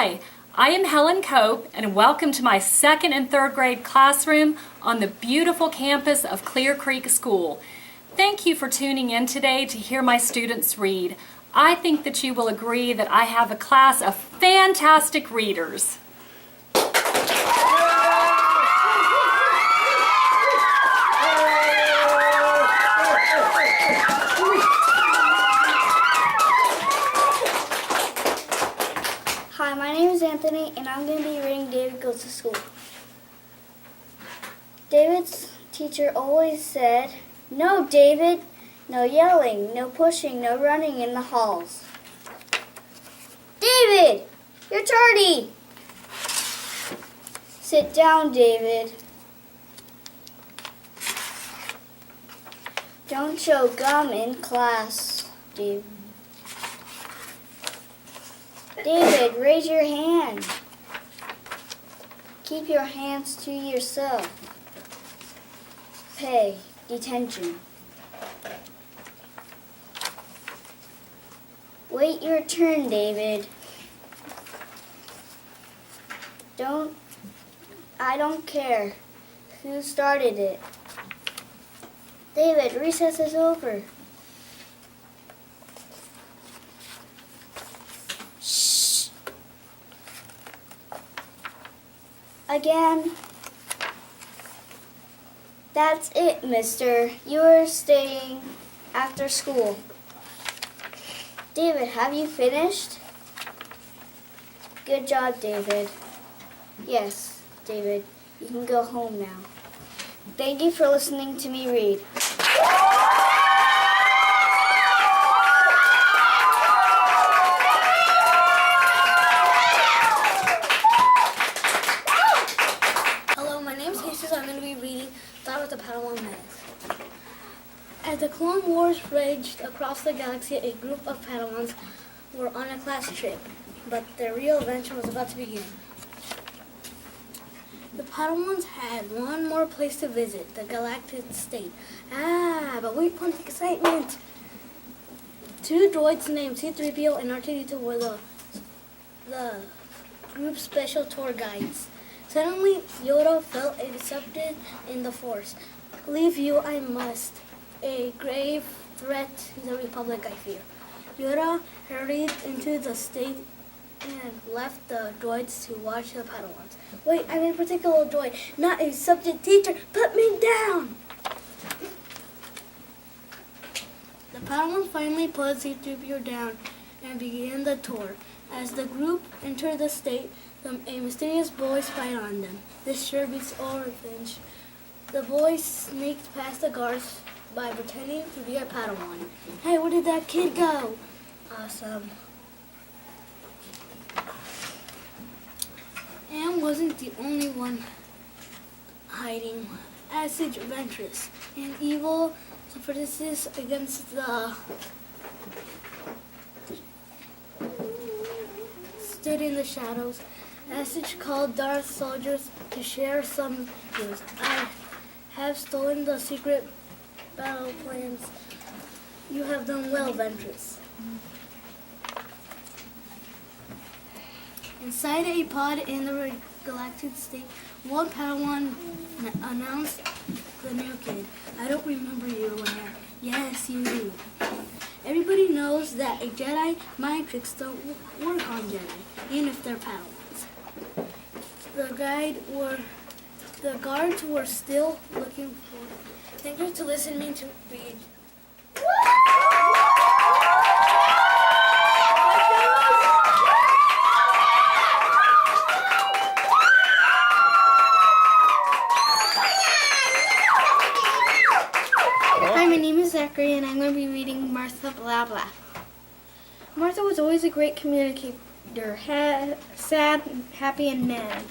Hi, I am Helen Cope, and welcome to my second and third grade classroom on the beautiful campus of Clear Creek School. Thank you for tuning in today to hear my students read. I think that you will agree that I have a class of fantastic readers. Hi, my name is Anthony, and I'm going to be reading David Goes to School. David's teacher always said, "No, David, no yelling, no pushing, no running in the halls." "David, you're tardy." "Sit down, David." "Don't chew gum in class, David." "David, raise your hand." "Keep your hands to yourself." "Pay detention." "Wait your turn, David." I don't care who started it." "David, recess is over." "Shh." "Again." "That's it, mister. You're staying after school." "David, have you finished?" "Good job, David." "Yes, David, you can go home now." Thank you for listening to me read. Hello, my name is Jesus. I'm going to be reading Thought with the Padawan Menace. As the Clone Wars raged across the galaxy, a group of Padawans were on a class trip, but their real adventure was about to begin. The Padawans had one more place to visit, the Galactic State. But wait for the excitement! Two droids named C-3PO and R2-D2 were the group's special tour guides. Suddenly, Yoda felt accepted in the Force. "Leave you, I must. A grave threat to the Republic, I fear." Yoda hurried into the state and left the droids to watch the Padawans. "Wait, I'm a particular droid, not a subject teacher. Put me down!" The Padawans finally put C-3PO down and began the tour. As the group entered the state, a mysterious boy spied on them. This sure beats all revenge. The boy sneaked past the guards by pretending to be a Padawan. "Hey, where did that kid go?" Awesome. Anne wasn't the only one hiding. Asajj Ventress, an evil separatist against the stood in the shadows. Asajj called Darth soldiers to share some news. "I have stolen the secret battle plans. You have done well, Ventress." Inside a pod in the Galactic State, one Padawan announced the new kid. "I don't remember you, Anne." "Yes, you do. Everybody knows that a Jedi mind tricks don't work on Jedi, even if they're Padawans." The guards were still looking for. Thank you to listen me to read. Hi, my name is Zachary, and I'm going to be reading Martha Blah Blah. Martha was always a great communicator, sad, happy, and mad.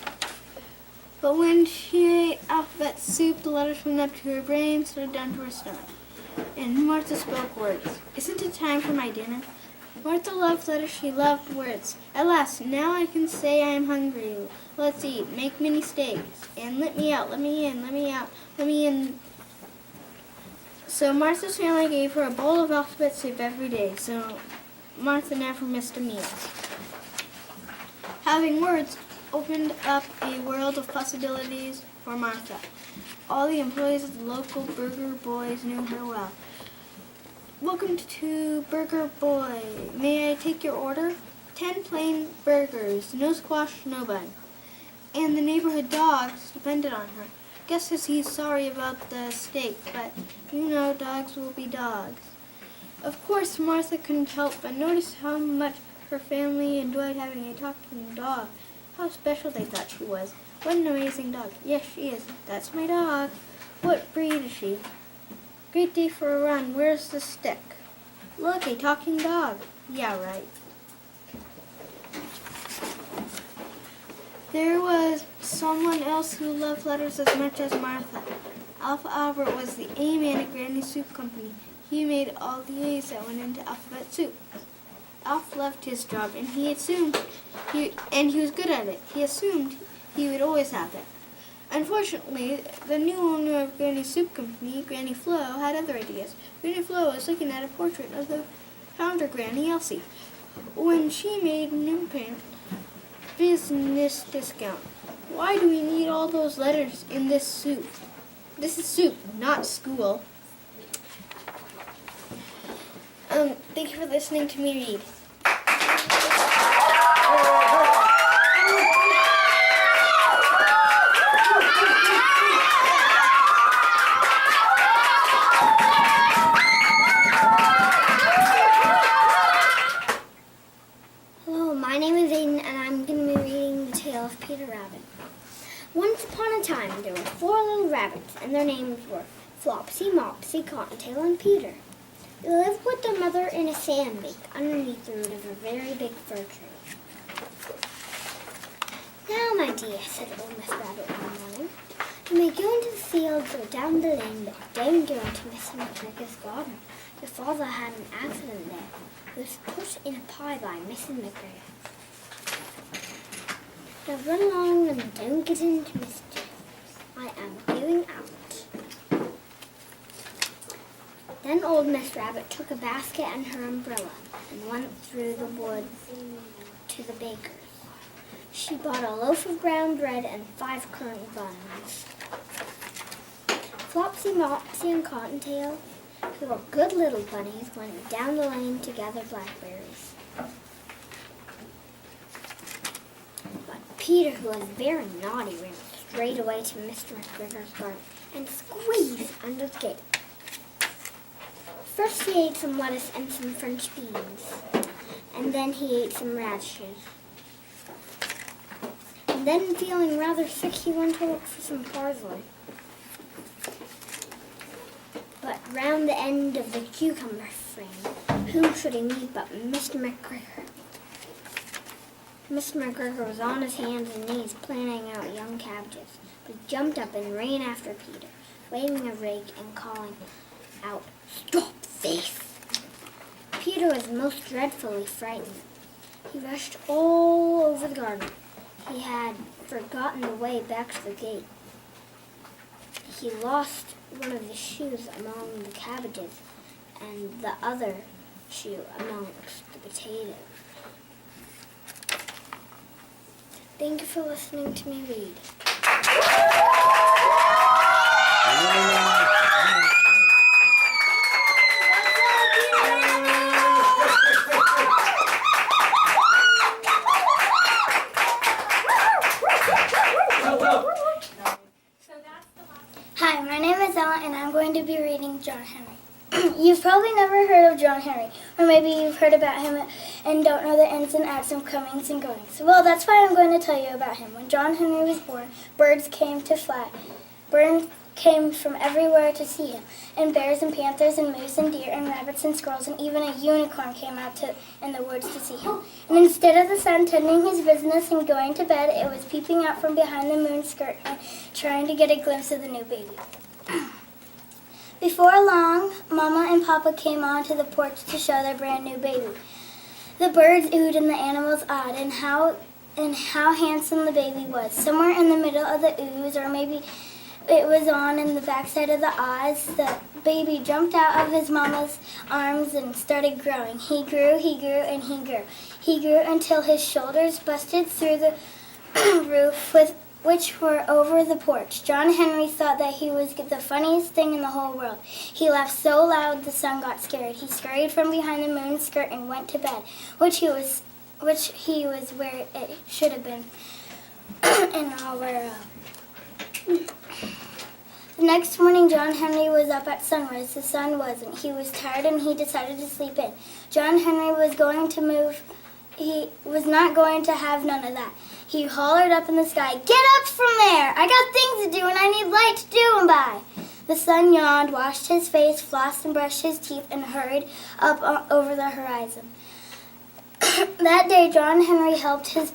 But when she ate alphabet soup, the letters went up to her brain, slid down to her stomach. And Martha spoke words. "Isn't it time for my dinner?" Martha loved letters, she loved words. "At last, now I can say I am hungry. Let's eat, make many steaks, and let me out, let me in, let me out, let me in." So Martha's family gave her a bowl of alphabet soup every day, so Martha never missed a meal. Having words opened up a world of possibilities for Martha. All the employees of the local Burger Boys knew her well. Welcome to Burger Boy. May I take your order? 10 plain burgers, no squash, no bun. And the neighborhood dogs depended on her. Guesses he's sorry about the steak, but you know dogs will be dogs. Of course, Martha couldn't help but notice how much her family enjoyed having a talking dog. How special they thought she was. What an amazing dog. Yes, she is. That's my dog. What breed is she? Great day for a run. Where's the stick? Look, a talking dog. Yeah, right. There was someone else who loved letters as much as Martha. Alpha Albert was the A man at Granny Soup Company. He made all the A's that went into alphabet soup. Alf loved his job, and he was good at it. He assumed he would always have it. Unfortunately, the new owner of Granny Soup Company, Granny Flo, had other ideas. Granny Flo was looking at a portrait of the founder, Granny Elsie, when she made new business discount. Why do we need all those letters in this soup? This is soup, not school. Thank you for listening to me read. Hello, my name is Aiden, and I'm going to be reading the tale of Peter Rabbit. Once upon a time, there were 4 little rabbits, and their names were Flopsy, Mopsy, Cottontail, and Peter. They lived with their mother in a sand bank underneath the root of a very big fir tree. Now, my dear, said old Miss Rabbit one morning, you may go into the fields or down the lane, but don't go into Mr. McGregor's garden. Your father had an accident there. He was put in a pie by Mrs. McGregor. Now run along and don't get into mischief. I am going out. Then old Miss Rabbit took a basket and her umbrella and went through the woods to the baker's. She bought a loaf of brown bread and 5 currant buns. Flopsy, Mopsy, and Cottontail, who were good little bunnies, went down the lane to gather blackberries. But Peter, who was very naughty, ran straight away to Mr. McGregor's garden and squeezed under the gate. First he ate some lettuce and some French beans, and then he ate some radishes. And then, feeling rather sick, he went to look for some parsley. But round the end of the cucumber frame, whom should he meet but Mr. McGregor? Mr. McGregor was on his hands and knees planting out young cabbages, but he jumped up and ran after Peter, waving a rake and calling out, "Stop this!" Peter was most dreadfully frightened. He rushed all over the garden. He had forgotten the way back to the gate. He lost one of the shoes among the cabbages and the other shoe amongst the potatoes. Thank you for listening to me read. Hi, my name is Ella, and I'm going to be reading John Henry. You've probably never heard of John Henry, or maybe you've heard about him and don't know the ins and outs and comings and goings. Well, that's why I'm going to tell you about him. When John Henry was born, birds came to fly. Birds came from everywhere to see him, and bears and panthers and moose and deer and rabbits and squirrels, and even a unicorn came out in the woods to see him. And instead of the sun tending his business and going to bed, it was peeping out from behind the moon's skirt and trying to get a glimpse of the new baby. Before long, Mama and Papa came onto the porch to show their brand new baby. The birds oohed and the animals awed, and how handsome the baby was. Somewhere in the middle of the oohs, or maybe it was on in the backside of the Oz, the baby jumped out of his mama's arms and started growing. He grew, and he grew. He grew until his shoulders busted through the roof, which were over the porch. John Henry thought that he was the funniest thing in the whole world. He laughed so loud the sun got scared. He scurried from behind the moon's skirt and went to bed, which he was where it should have been. And all were up. The next morning, John Henry was up at sunrise. The sun wasn't. He was tired and he decided to sleep in. John Henry was going to move. He was not going to have none of that. He hollered up in the sky, "Get up from there! I got things to do and I need light to do them by." The sun yawned, washed his face, flossed and brushed his teeth, and hurried up over the horizon. That day, John Henry helped his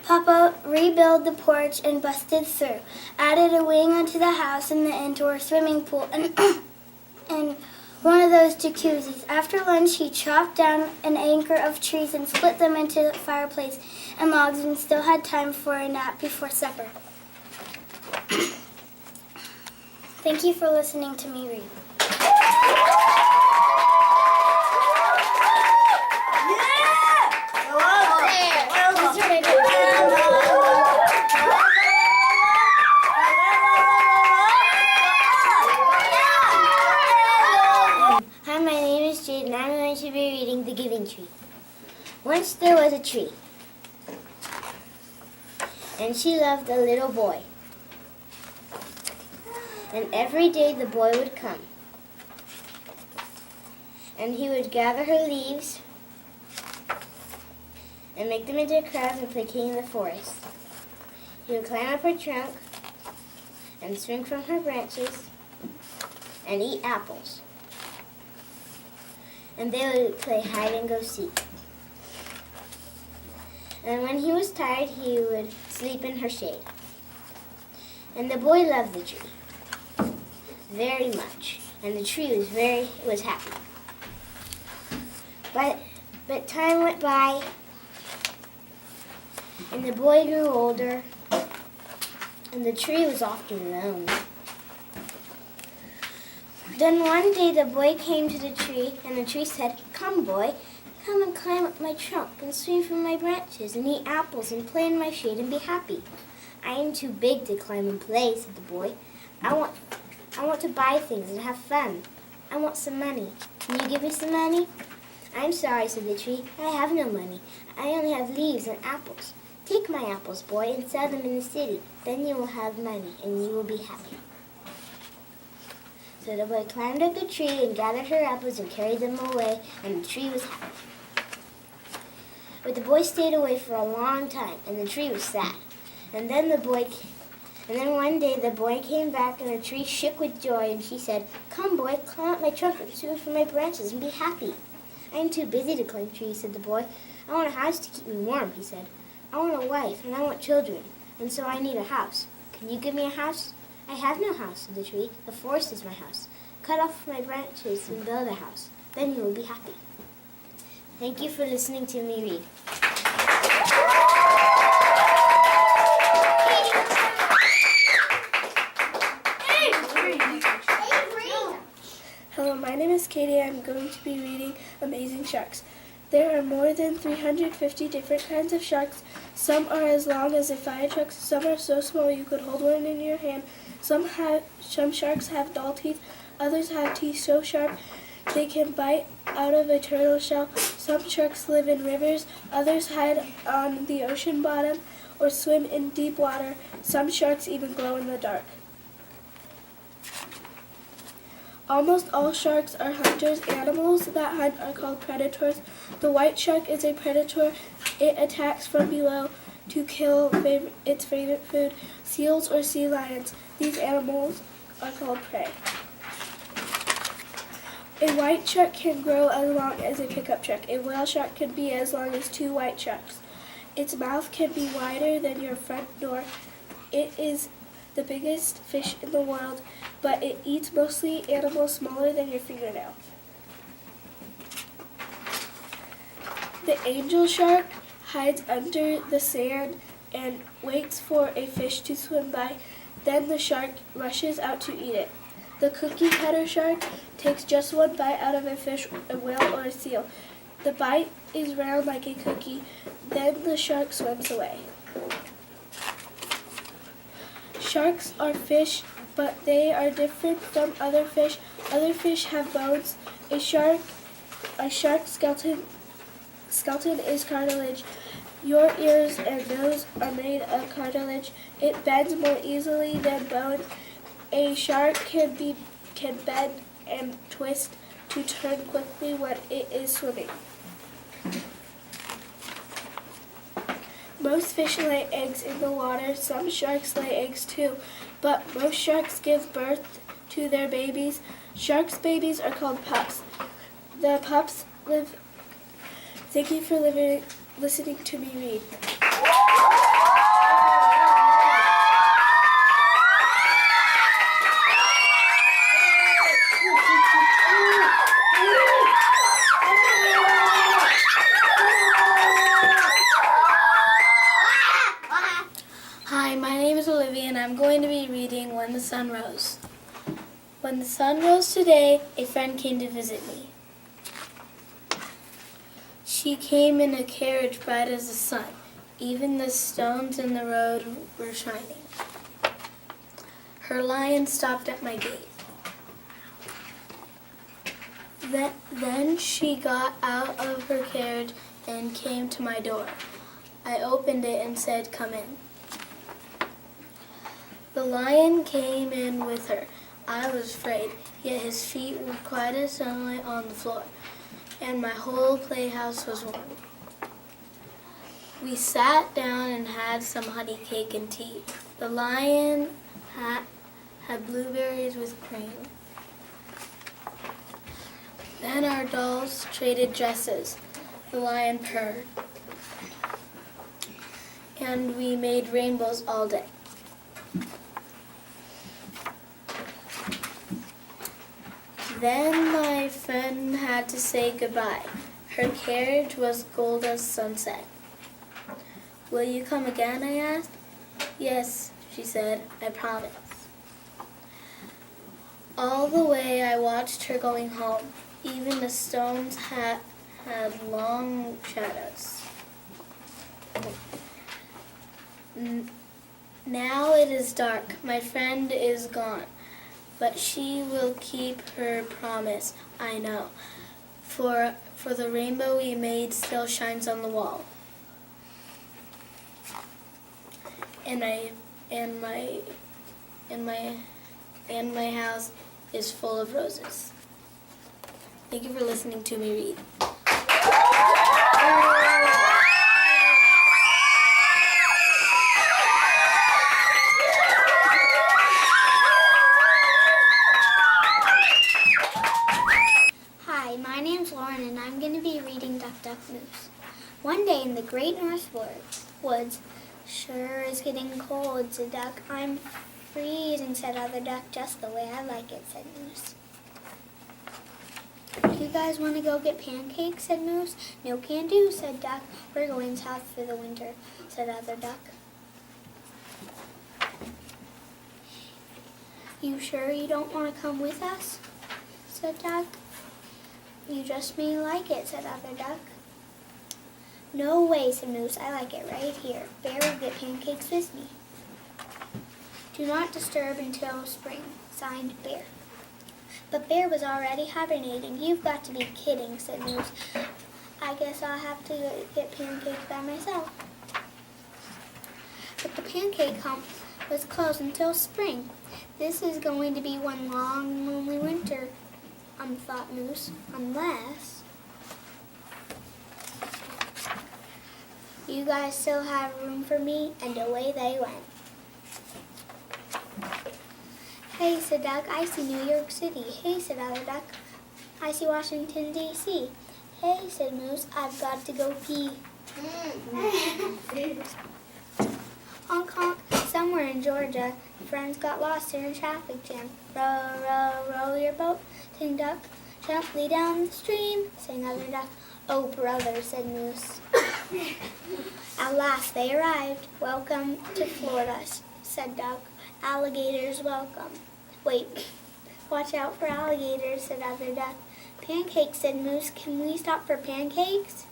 Papa rebuild the porch and busted through, added a wing onto the house and the indoor swimming pool, and one of those jacuzzis. After lunch, he chopped down an acre of trees and split them into the fireplace and logs and still had time for a nap before supper. Thank you for listening to me read. Hi, my name is Jade, and I'm going to be reading The Giving Tree. Once there was a tree, and she loved a little boy. And every day the boy would come, and he would gather her leaves and make them into crowns and play king in the forest. He would climb up her trunk and swing from her branches and eat apples. And they would play hide and go seek. And when he was tired, he would sleep in her shade. And the boy loved the tree very much, and the tree was happy. But time went by, and the boy grew older, and the tree was often alone. Then one day the boy came to the tree, and the tree said, "Come, boy, come and climb up my trunk and swing from my branches and eat apples and play in my shade and be happy." "I am too big to climb and play," said the boy. I want to buy things and have fun. I want some money. Can you give me some money?" "I'm sorry," said the tree. "I have no money. I only have leaves and apples. Take my apples, boy, and sell them in the city. Then you will have money and you will be happy." So the boy climbed up the tree and gathered her apples and carried them away, and the tree was happy. But the boy stayed away for a long time, and the tree was sad. And then one day the boy came back, and the tree shook with joy, and she said, "Come, boy, climb up my trunk and swing from my branches and be happy." "I am too busy to climb trees," said the boy. "I want a house to keep me warm," he said. "I want a wife, and I want children, and so I need a house. Can you give me a house?" "I have no house," said the tree. "The forest is my house. Cut off my branches and build a house. Then you will be happy." Thank you for listening to me read. Hello, my name is Katie. I'm going to be reading Amazing Sharks. There are more than 350 different kinds of sharks. Some are as long as a fire truck. Some are so small you could hold one in your hand. Some sharks have dull teeth. Others have teeth so sharp they can bite out of a turtle shell. Some sharks live in rivers. Others hide on the ocean bottom or swim in deep water. Some sharks even glow in the dark. Almost all sharks are hunters. Animals that hunt are called predators. The white shark is a predator. It attacks from below to kill its favorite food, seals or sea lions. These animals are called prey. A white shark can grow as long as a pickup truck. A whale shark can be as long as 2 white sharks. Its mouth can be wider than your front door. It is the biggest fish in the world, but it eats mostly animals smaller than your fingernail. The angel shark hides under the sand and waits for a fish to swim by. Then the shark rushes out to eat it. The cookie cutter shark takes just one bite out of a fish, a whale, or a seal. The bite is round like a cookie. Then the shark swims away. Sharks are fish, but they are different from other fish. Other fish have bones. A shark's skeleton is cartilage. Your ears and nose are made of cartilage. It bends more easily than bone. A shark can bend and twist to turn quickly when it is swimming. Most fish lay eggs in the water. Some sharks lay eggs too, but most sharks give birth to their babies. Sharks' babies are called pups. The pups live. Thank you for listening to me read. Hi, my name is Olivia, and I'm going to be reading When the Sun Rose. When the sun rose today, a friend came to visit me. She came in a carriage bright as the sun. Even the stones in the road were shining. Her lion stopped at my gate. Then she got out of her carriage and came to my door. I opened it and said, "Come in." The lion came in with her. I was afraid, yet his feet were quiet as sunlight on the floor, and my whole playhouse was warm. We sat down and had some honey cake and tea. The lion had blueberries with cream. Then our dolls traded dresses. The lion purred. And we made rainbows all day. Then my friend had to say goodbye. Her carriage was gold as sunset. "Will you come again?" I asked. "Yes," she said, "I promise." All the way I watched her going home. Even the stones had long shadows. Now it is dark. My friend is gone. But she will keep her promise, I know. For the rainbow we made still shines on the wall. And my house is full of roses. Thank you for listening to me read. Hi, my name's Lauren, and I'm going to be reading Duck, Duck, Moose. One day in the great north woods, "Sure is getting cold," said Duck. "I'm freezing," said Other Duck. "Just the way I like it," said Moose. "You guys want to go get pancakes?" said Moose. "No can do," said Duck. "We're going south for the winter," said Other Duck. "You sure you don't want to come with us?" said Duck. "You just may like it," said Other Duck. "No way," said Moose. "I like it right here. Bear will get pancakes with me." "Do not disturb until spring," signed Bear. But Bear was already hibernating. "You've got to be kidding," said Moose. "I guess I'll have to get pancakes by myself." But the pancake hump was closed until spring. "This is going to be one long, lonely winter," thought Moose, "unless you guys still have room for me," and away they went. "Hey," said Duck, "I see New York City." "Hey," said Other Duck, "I see Washington, D.C." "Hey," said Moose, "I've got to go pee." Honk, honk, somewhere in Georgia, friends got lost in a traffic jam. "Row, row, row your boat," sang Duck. "Gently down the stream," sang Other Duck. "Oh, brother," said Moose. At last they arrived. "Welcome to Florida," said Duck. Alligators welcome. Wait, watch out for alligators, said Other Duck. Pancakes, said Moose. Can we stop for pancakes?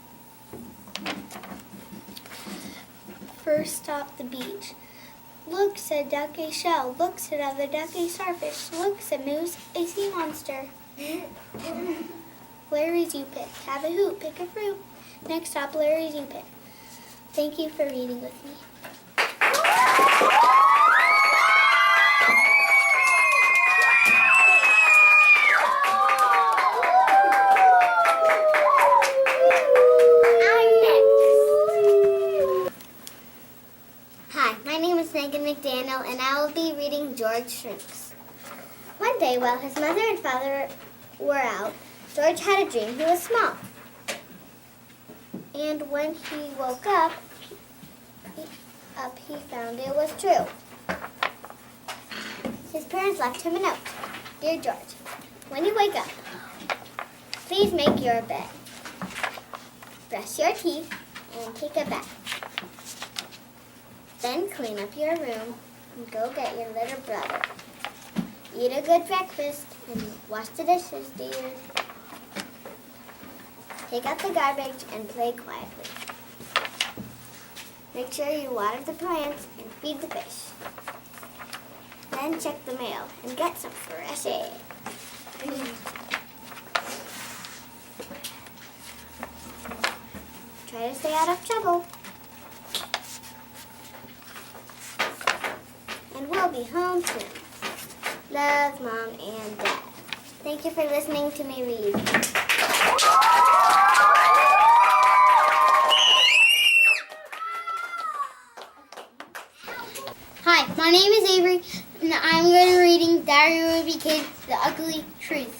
First stop the beach. Look, said Duck, a shell. Look, said Other Duck, a starfish. Look, said Moose, a sea monster. Larry's you pick. Have a hoot, pick a fruit. Next stop, Larry's you pick. Thank you for reading with me. Hi, my name is Megan McDaniel, and I will be reading George Shrinks. One day, while his mother and father were out, George had a dream he was small. And when he woke up, he found it was true. His parents left him a note. Dear George, when you wake up, please make your bed. Brush your teeth and take a bath. Then clean up your room and go get your little brother. Eat a good breakfast and wash the dishes, dear. Take out the garbage and play quietly. Make sure you water the plants and feed the fish. Then check the mail and get some fresh air. Try to stay out of trouble. And we'll be home soon. Love, Mom and Dad. Thank you for listening to me read. Hi, my name is Avery, and I'm going to be reading Diary of a Kid, The Ugly Truth.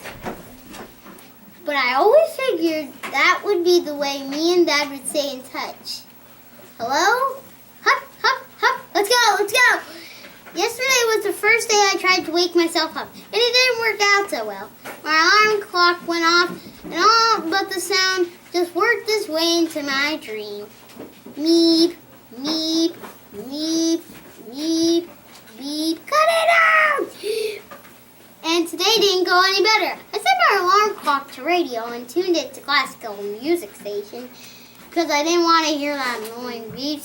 But I always figured that would be the way me and Dad would stay in touch. Hello? Hup, hup, hup, let's go, let's go! Yesterday was the first day I tried to wake myself up, and it didn't work out so well. My alarm clock went off, and all but the sound just worked its way into my dream. Meep, meep, meep, meep, meep. Cut it out! And today didn't go any better. I set my alarm clock to radio and tuned it to classical music station because I didn't want to hear that annoying beep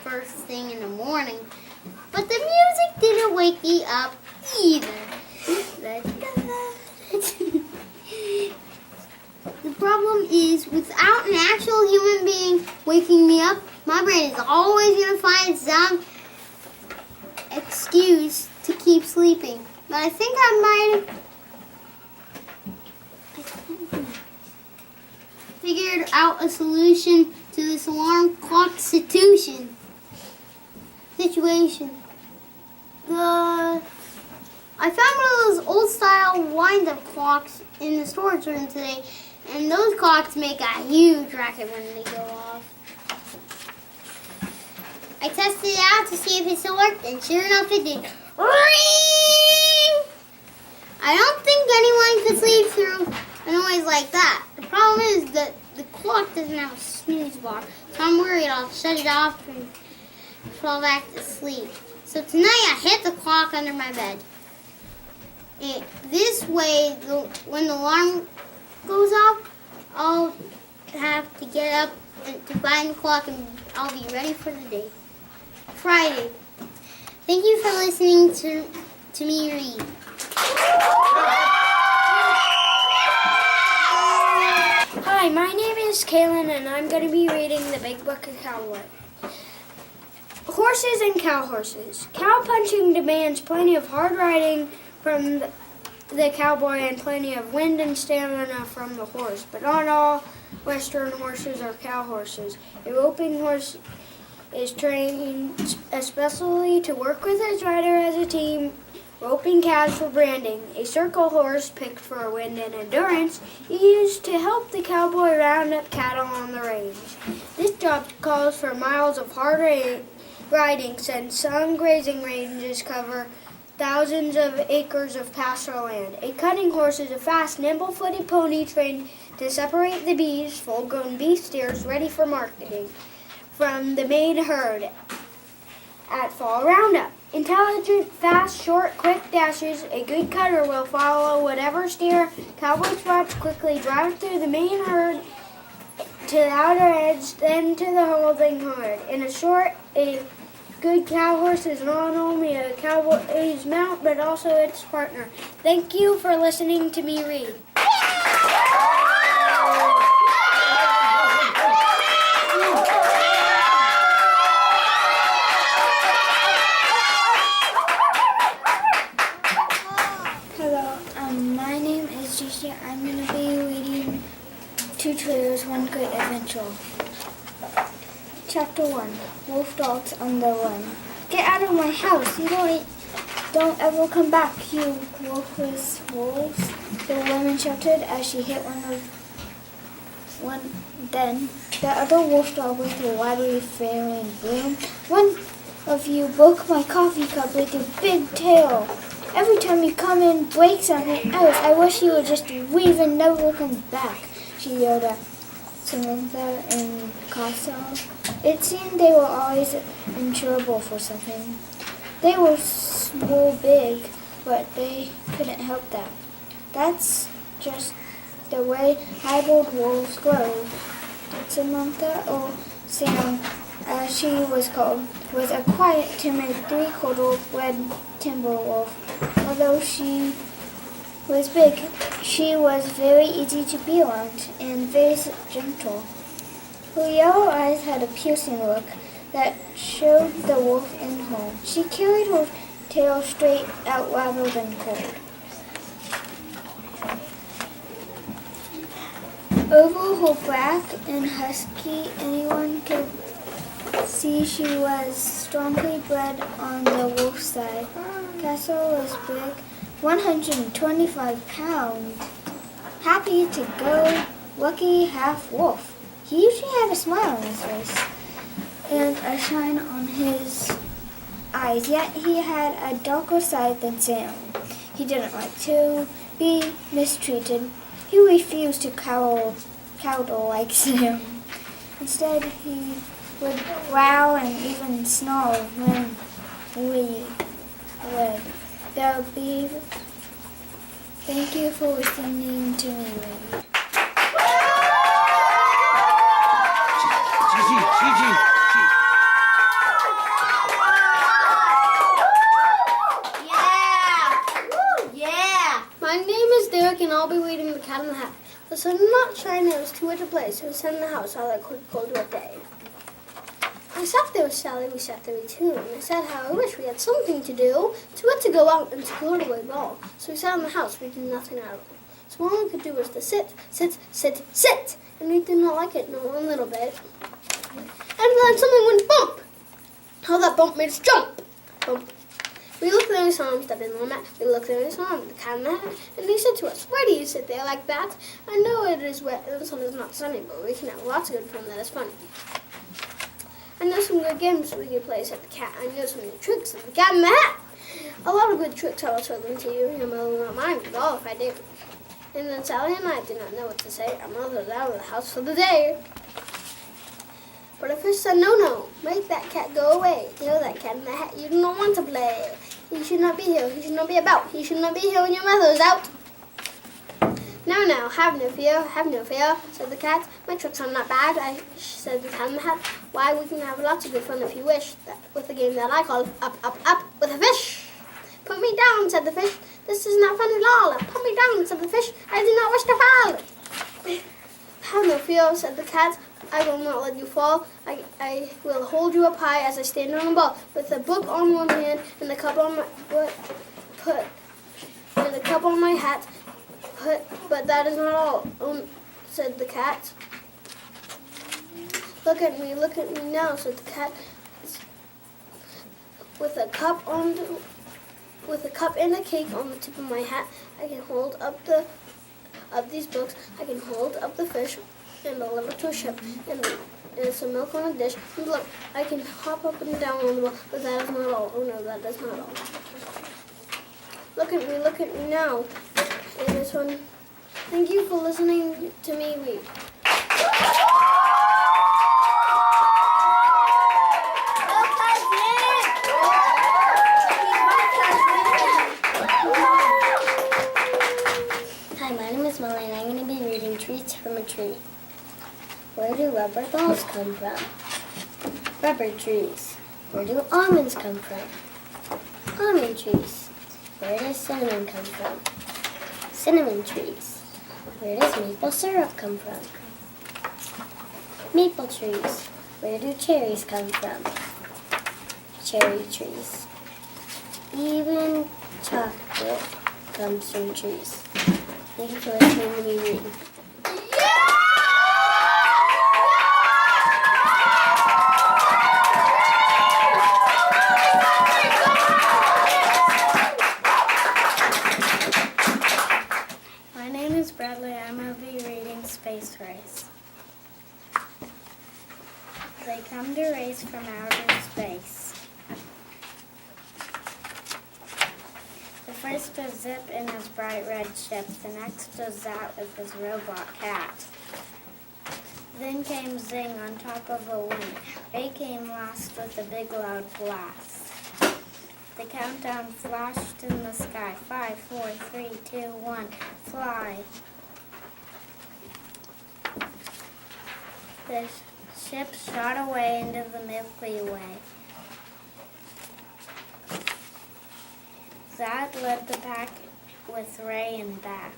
first thing in the morning. But the music didn't wake me up either. The problem is, without an actual human being waking me up, my brain is always going to find some excuse to keep sleeping. But I think I might have figured out a solution to this alarm clock situation. I found one of those old-style wind-up clocks in the storage room today, and those clocks make a huge racket when they go off. I tested it out to see if it still worked, and sure enough it did. Ring! I don't think anyone could sleep through a noise like that. The problem is that the clock doesn't have a snooze bar, so I'm worried I'll shut it off and fall back to sleep. So tonight I hid the clock under my bed. This way, when the alarm goes off, I'll have to get up to find the clock and I'll be ready for the day. Friday. Thank you for listening to me read. Hi, my name is Katelyn, and I'm going to be reading The Big Book of Cowboy. Horses and cow horses. Cow punching demands plenty of hard riding from the cowboy and plenty of wind and stamina from the horse. But not all Western horses are cow horses. A roping horse is trained especially to work with his rider as a team, roping calves for branding. A circle horse, picked for wind and endurance, is used to help the cowboy round up cattle on the range. This job calls for miles of hard riding, since some grazing ranges cover thousands of acres of pasture land. A cutting horse is a fast, nimble-footed pony trained to separate the beeves, full-grown beef steers ready for marketing, from the main herd. at fall roundup. Intelligent, fast, short, quick dashes. A good cutter will follow whatever steer cowboy spots, quickly drive through the main herd to the outer edge, then to the holding herd. In short, a good cow horse is not only a cowboy's mount, but also its partner. Thank you for listening to me read. Hello, my name is Gigi. I'm going to be reading Two Trailers, One Great Adventure. Chapter 1, Wolf Dogs on the Run. Get out of my house. You don't ever come back, you wolfless wolves, the woman shouted as she hit one. Then the other wolf dog with a widely flaring broom. One of you broke my coffee cup with your big tail. Every time you come and break something else, I wish you would just leave and never come back, she yelled at Samantha and Castle. It seemed they were always in trouble for something. They were so big, but they couldn't help that. That's just the way hybrid wolves grow. Samantha, or Sam, as she was called, was a quiet, timid, three-quarter red timber wolf. Although she was big, she was very easy to be around and very gentle. Her yellow eyes had a piercing look that showed the wolf in her. She carried her tail straight out rather than curled. Over her black and husky, anyone could see she was strongly bred on the wolf side. Castle was big, 125 pounds. Happy to go, lucky half wolf. He usually had a smile on his face and a shine on his eyes, yet he had a darker side than Sam. He didn't like to be mistreated. He refused to cower like Sam. Instead, he would growl and even snarl when we read. Thank you for listening to me read. My name is Derek, and I'll be reading The Cat in the Hat. The sun did not shine, it was too wet to play, so we sat in the house all that cold wet day. I sat there with Sally, we sat there too, and I said how I wish we had something to do. Too wet to go out and school away at all, so we sat in the house, we did nothing at all. So all we could do was to sit, and we did not like it, no one little bit. And then something went bump. How that bump made us jump. Bump. We looked there and saw him stepping on the mat. We looked there and saw him, the cat in the hat, and he said to us, "Why do you sit there like that? I know it is wet and the sun is not sunny, but we can have lots of good fun that is funny. I know some good games we can play," said the cat. "I know some good tricks," said the cat in the hat. "A lot of good tricks I will show them to you. Your mother will not mind at all if I do." And then Sally and I did not know what to say. Our mother was out of the house for the day. But the fish said, "No, make that cat go away. You know that cat in the hat, you do not want to play. He should not be here, he should not be about. He should not be here when your mother is out." "Now, have no fear," said the cat. "My tricks are not bad," said the cat in the hat. "Why, we can have lots of good fun if you wish, with a game that I call Up with a Fish." "Put me down," said the fish. "This is not fun at all." "Put me down," said the fish. "I do not wish to fall." "Have no fear," said the cat. "I will not let you fall. I will hold you up high as I stand on a ball, with a book on one hand and the cup on my hat. But that is not all," said the cat. Look at me now," said the cat. With a cup and a cake on the tip of my hat, I can hold up these books. I can hold up the fish and deliver to a ship, and some milk on a dish. And look, I can hop up and down on the wall, but that is not all. Oh no, that is not all. Look at me now. And this one. Thank you for listening to me read. treats from a tree. Where do rubber balls come from? Rubber trees. Where do almonds come from? Almond trees. Where does cinnamon come from? Cinnamon trees. Where does maple syrup come from? Maple trees. Where do cherries come from? Cherry trees. Even chocolate comes from trees. Thank you for listening to me read. My name is Bradley. I'm going to be reading Space Race. They come to race from outer space. The first was Zip in his bright red ship. The next was Zat with his robot cat. Then came Zing on top of a wing. Ray came last with a big loud blast. The countdown flashed in the sky. 5, 4, 3, 2, 1, fly. The ship shot away into the Milky Way. Zad led the pack with Ray and back.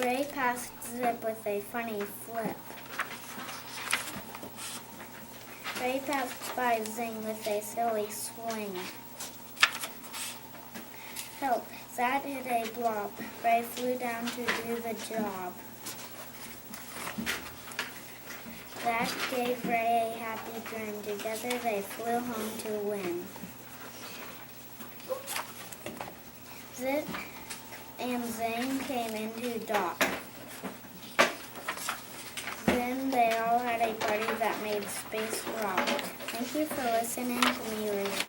Ray passed Zip with a funny flip. Ray passed by Zing with a silly swing. Help! Zad hit a blob. Ray flew down to do the job. Zad gave Ray a happy grin. Together they flew home to win. Zip and Zing came into dock. Then they all had a party that made space rock. Thank you for listening to me read.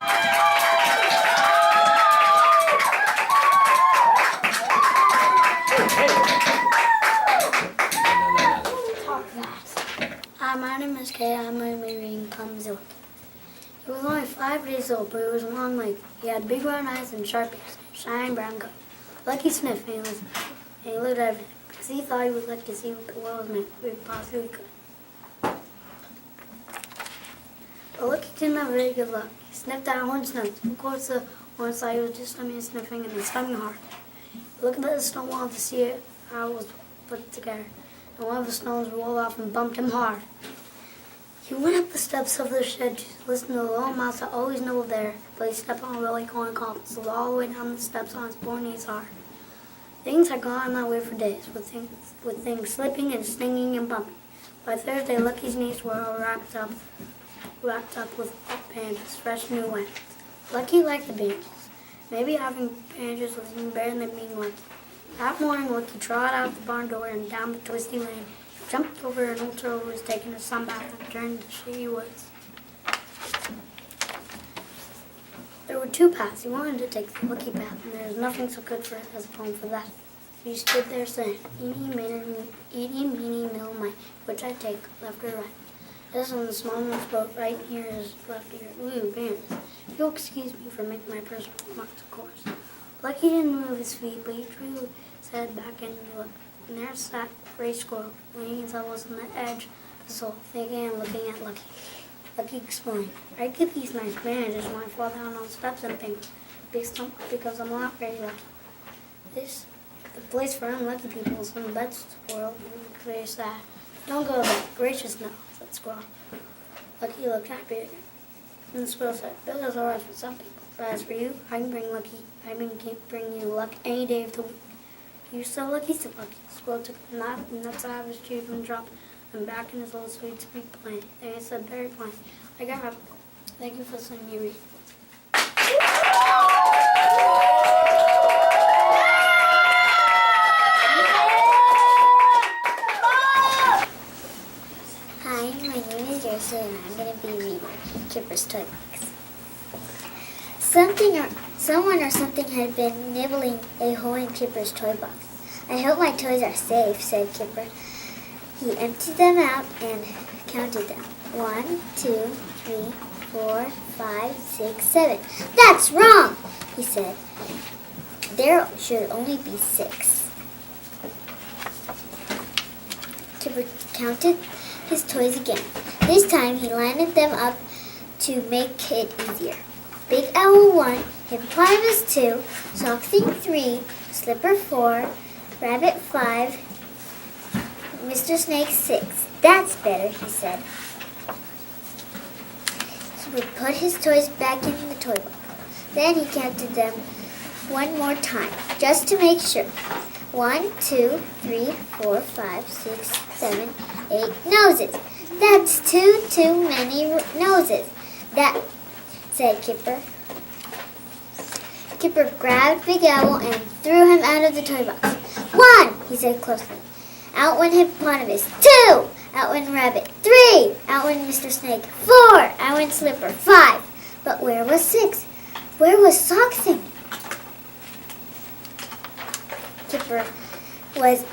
Hi, my name is Kay. I'm going to be reading Clumsy. He was only 5 days old, but he was long legged. He had big round eyes and sharp ears, shining brown coat. Lucky sniffed, and he looked at everything, because he thought he would like to see what the world was meant if he possibly could. But Lucky didn't have very good luck. He sniffed at Horn's nose. Of course, the Horn thought he was just sniffing, and he stung him hard. He looked at the snowball to see how it was put together, and one of the stones rolled off and bumped him hard. He went up the steps of the shed to listen to the little mouse that always nibbled there, but he stepped on a really corn cob, slid all the way down the steps on his poor knees hard. Things had gone that way for days, with things slipping and stinging and bumping. By Thursday, Lucky's knees were all wrapped up with bandages, fresh new ones. Lucky liked the bandages. Maybe having bandages was even better than being lucky. That morning, Lucky trotted out the barn door and down the twisty lane. Jumped over an old turtle who was taking a sunbath and turned into shady woods. There were 2 paths. He wanted to take the Lucky path, and there was nothing so good for it as a poem for that. He stood there saying, "Eeny, meeny, mill, mite, which I take, left or right." This on the smallest boat right here is left ear. Ooh, bands. You'll excuse me for making my personal remarks, of course. Lucky didn't move his feet, but he drew his head back and looked. And there sat Gray Squirrel, leaning his elbows on the edge of his hole, thinking and looking at Lucky. Lucky explained, "I get these nice bandages when I fall down on steps and things, because I'm not very lucky. The place for unlucky people is in the bed squirrel." Gray said, "Don't go there. Gracious no," said Squirrel. Lucky looked happy. And the squirrel said, "Bill is alright for some people, but as for you, I can bring you luck any day of the week. You're so lucky, so lucky." Squirrel took the nuts out of his tube and dropped them back in his little sweet sweet plain. Then he said very plain, "I got up. Thank you for listening to me read." Hi, my name is Yersa, and I'm going to be reading Kipper's Toy Box. Someone or something had been nibbling a hole in Kipper's toy box. "I hope my toys are safe," said Kipper. He emptied them out and counted them. 1, 2, 3, 4, 5, 6, 7. "That's wrong," he said. "There should only be 6. Kipper counted his toys again. This time he lined them up to make it easier. Big Owl 1, Hippopotamus 2, Soxing 3, Slipper 4, Rabbit 5, Mr. Snake 6. That's better, he said. He would put his toys back in the toy box. Then he counted them one more time, just to make sure. 1, 2, 3, 4, 5, 6, 7, 8 noses. That's too many noses. That, said Kipper. Kipper grabbed Big Owl and threw him out of the toy box. 1, he said closely. Out went Hippopotamus. 2, out went Rabbit. 3, out went Mr. Snake. 4, out went Slipper. 5, but where was 6? Where was Soxing? Kipper was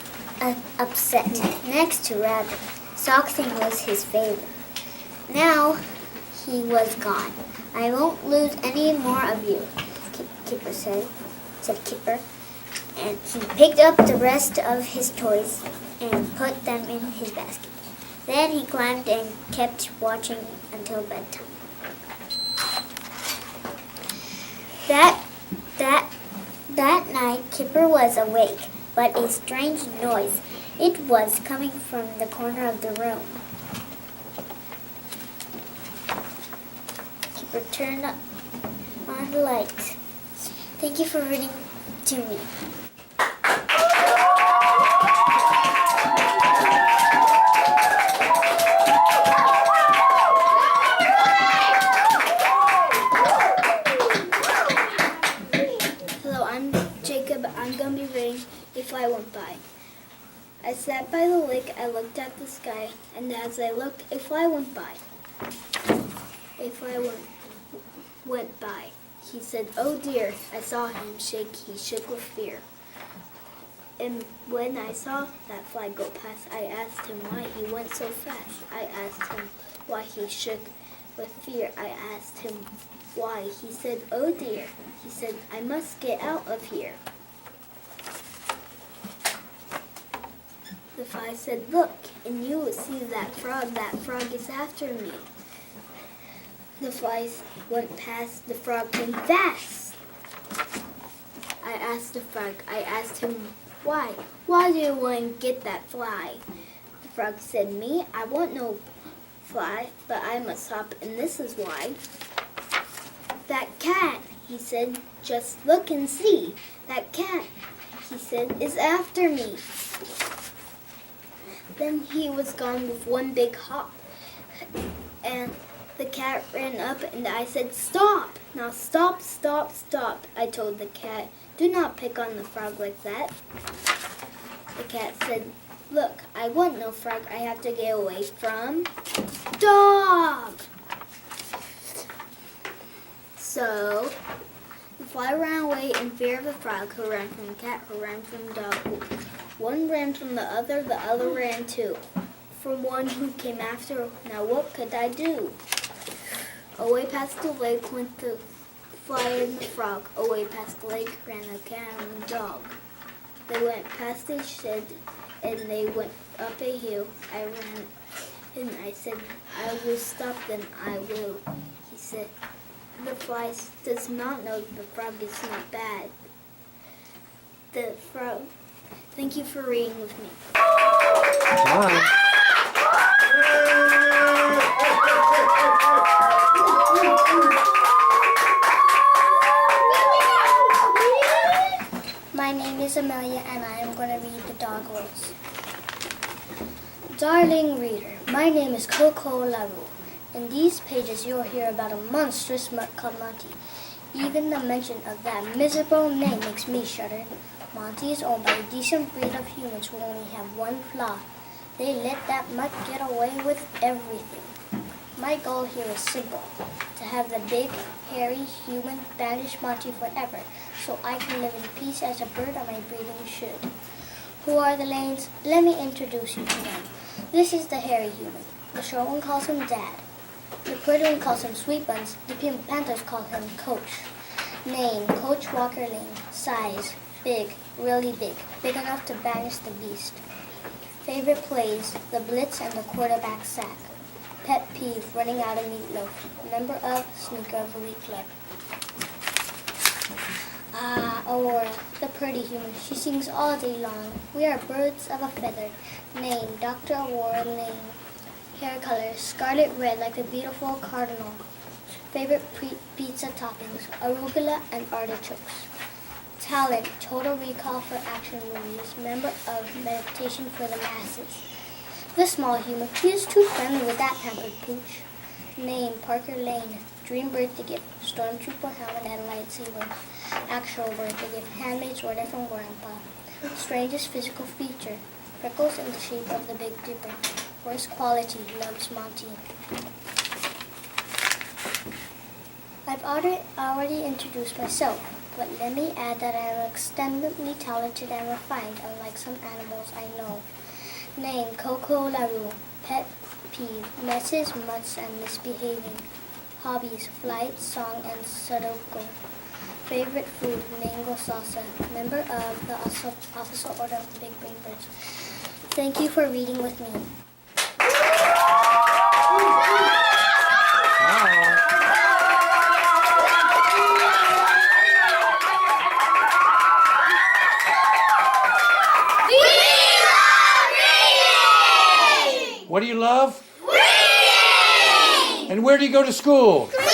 upset next to Rabbit. Soxing was his favorite. Now he was gone. I won't lose any more of you, Kipper said Kipper. And he picked up the rest of his toys and put them in his basket. Then he climbed and kept watching until bedtime. That night, Kipper was awake, but a strange noise. It was coming from the corner of the room. Kipper turned on the light. Thank you for reading to me. I'm going to be reading A Fly Went By. I sat by the lake, I looked at the sky, and as I looked, a fly went by. A fly went by. He said, "Oh dear." I saw him shake, he shook with fear. And when I saw that fly go past, I asked him why he went so fast. I asked him why he shook with fear. I asked him why. He said, "Oh dear." He said, "I must get out of here." The fly said, "Look, and you will see that frog. That frog is after me." The flies went past. The frog came fast. I asked the frog, I asked him, why? Why do you want to get that fly? The frog said, "Me? I want no fly, but I must hop, and this is why." "That cat," he said, "just look and see. That cat," he said, "is after me." Then he was gone with one big hop. And the cat ran up and I said, "Stop! Now stop, stop, stop." I told the cat, "Do not pick on the frog like that." The cat said, "Look, I want no frog. I have to get away from dog." So the fly ran away in fear of the frog, who ran from the cat, who ran from the dog. One ran from the other ran too. From one who came after, now what could I do? Away past the lake went the fly and the frog. Away past the lake ran the cat and the dog. They went past a shed and they went up a hill. I ran and I said, "I will stop them, I will." He said, "The fly does not know the frog is not bad." The frog. Thank you for reading with me. My name is Amelia and I am going to read The Dog Rose. Darling reader, my name is Coco Larue. In these pages you'll hear about a monstrous mutt called Monty. Even the mention of that miserable name makes me shudder. Monty is owned by a decent breed of humans who only have one flaw. They let that mutt get away with everything. My goal here is simple, to have the big, hairy human banish Monty forever, so I can live in peace as a bird of my breeding should. Who are the Lanes? Let me introduce you to them. This is the hairy human. The short one calls him Dad. The pretty one calls him Sweet Buns. The Pink Panthers call him Coach. Name, Coach Walker Lane. Size, big, really big. Big enough to banish the beast. Favorite plays, The Blitz and the Quarterback Sack. Pet peeve, running out of meatloaf. Member of Sneaker of the Week Club. Aurora, the pretty human. She sings all day long. We are birds of a feather. Name, Dr. Aurora Lane. Hair color, scarlet red like the beautiful cardinal. Favorite pizza toppings, arugula and artichokes. Talent, Total Recall for action movies. Member of Meditation for the Masses. The small human, he is too friendly with that pampered pooch. Name, Parker Lane. Dream birthday gift, Stormtrooper helmet and lightsaber. Actual birthday gift, handmade sweater from Grandpa. Strangest physical feature, freckles in the shape of the Big Dipper. Worst quality, loves Monty. I've already introduced myself, but let me add that I am extremely talented and refined, unlike some animals I know. Name, Coco LaRue. Pet peeve, messes, mutts, and misbehaving. Hobbies, flight, song, and sudoku. Favorite food, mango salsa. Member of the Officer Order of the Big Brain Birds. Thank you for reading with me. What do you love? Reading! And where do you go to school? Clear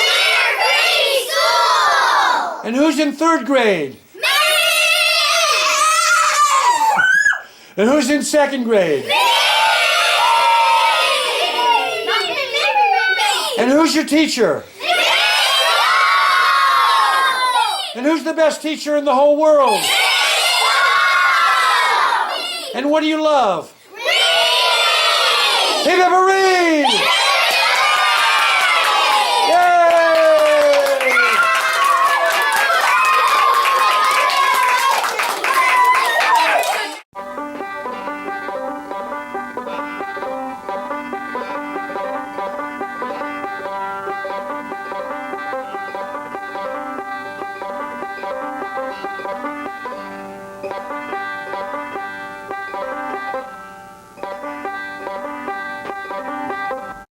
Creek School! And who's in 3rd grade? Me! And who's in 2nd grade? Me! And who's your teacher? Me! And who's the best teacher in the whole world? And what do you love? Read! Hey, Avery!